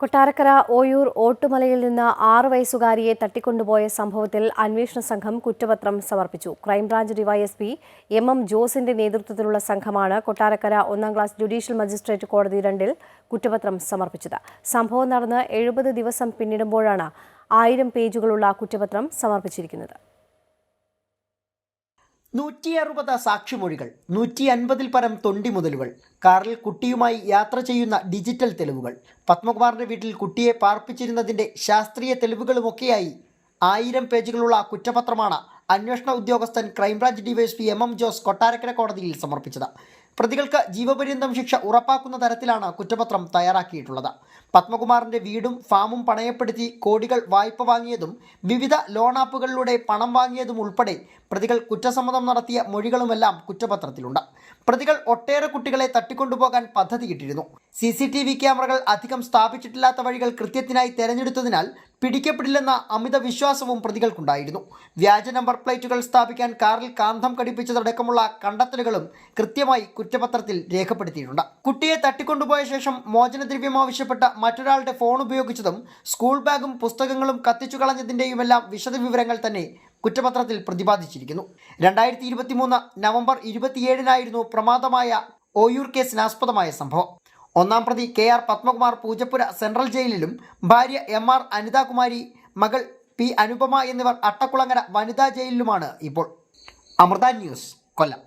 കൊട്ടാരക്കര ഓയൂർ ഓട്ടുമലയിൽ നിന്ന് 6 വയസ്സുകാരിയെ തട്ടിക്കൊണ്ടുപോയ സംഭവത്തിൽ അന്വേഷണ സംഘം കുറ്റപത്രം സമർപ്പിച്ചു. ക്രൈംബ്രാഞ്ച് ഡിവൈഎസ്പി എം ജോസിന്റെ നേതൃത്വത്തിലുള്ള സംഘമാണ് കൊട്ടാരക്കര 1-ാം ക്ലാസ് ജുഡീഷ്യൽ മജിസ്ട്രേറ്റ് കോടതി 2-ൽ കുറ്റപത്രം സമർപ്പിച്ചത്. സംഭവം നടന്ന് 70 ദിവസം പിന്നിടുമ്പോഴാണ് 1000 പേജുകളുള്ള കുറ്റപത്രം സമർപ്പിച്ചിരിക്കുന്നത്. 160 സാക്ഷിമൊഴികൾ, 150-ൽ പരം തൊണ്ടി മുതലുകൾ, കാറിൽ കുട്ടിയുമായി യാത്ര ചെയ്യുന്ന ഡിജിറ്റൽ തെളിവുകൾ, പത്മകുമാറിന്റെ വീട്ടിൽ കുട്ടിയെ പാർപ്പിച്ചിരുന്നതിന്റെ ശാസ്ത്രീയ തെളിവുകളുമൊക്കെയായി 1000 പേജുകളുള്ള കുറ്റപത്രമാണ് അന്വേഷണ ഉദ്യോഗസ്ഥൻ crime branch DYSP M Jose Kottarakkara കോടതിയിൽ സമർപ്പിച്ചത്. പ്രതികൾക്ക് ജീവപര്യന്തം ശിക്ഷ ഉറപ്പാക്കുന്ന തരത്തിലാണ് കുറ്റപത്രം തയ്യാറാക്കിയിട്ടുള്ളത്. പത്മകുമാറിന്റെ വീടും ഫാമും പണയപ്പെടുത്തി കോടികൾ വായ്പ വാങ്ങിയതും വിവിധ ലോൺ ആപ്പുകളിലൂടെ പണം വാങ്ങിയതും ഉൾപ്പെടെ പ്രതികൾ കുറ്റസമ്മതം നടത്തിയ മൊഴികളുമെല്ലാം കുറ്റപത്രത്തിലുണ്ട്. പ്രതികൾ ഒട്ടേറെ കുട്ടികളെ തട്ടിക്കൊണ്ടുപോകാൻ പദ്ധതിയിട്ടിരുന്നു. CCTV ക്യാമറകൾ അധികം സ്ഥാപിച്ചിട്ടില്ലാത്ത വഴികൾ കൃത്യത്തിനായി തെരഞ്ഞെടുത്തതിനാൽ പിടിക്കപ്പെടില്ലെന്ന അമിത വിശ്വാസവും പ്രതികൾക്കുണ്ടായിരുന്നു. വ്യാജ നമ്പർ പ്ലേറ്റുകൾ സ്ഥാപിക്കാൻ കാറിൽ കാന്തം ഘടിപ്പിച്ചതടക്കമുള്ള കണ്ടെത്തലുകളും കൃത്യമായി കുറ്റപത്രത്തിൽ രേഖപ്പെടുത്തിയിട്ടുണ്ട്. കുട്ടിയെ തട്ടിക്കൊണ്ടുപോയ ശേഷം മോചനദ്രവ്യം ആവശ്യപ്പെട്ട മറ്റൊരാളുടെ ഫോൺ ഉപയോഗിച്ചതും സ്കൂൾ ബാഗും പുസ്തകങ്ങളും കത്തിച്ചു കളഞ്ഞതിൻ്റെയുമെല്ലാം വിശദവിവരങ്ങൾ തന്നെ കുറ്റപത്രത്തിൽ പ്രതിപാദിച്ചിരിക്കുന്നു. 2023 നവംബർ 27-നായിരുന്നു പ്രമാദമായ ഓയൂർ കേസിനാസ്പദമായ സംഭവം. 1-ാം പ്രതി KR പത്മകുമാർ പൂജപ്പുര സെൻട്രൽ ജയിലിലും ഭാര്യ MR അനിതാകുമാരി, മകൾ P അനുപമ എന്നിവർ അട്ടക്കുളങ്ങര വനിതാ ജയിലിലുമാണ് ഇപ്പോൾ. അമൃത ന്യൂസ്, കൊല്ലം.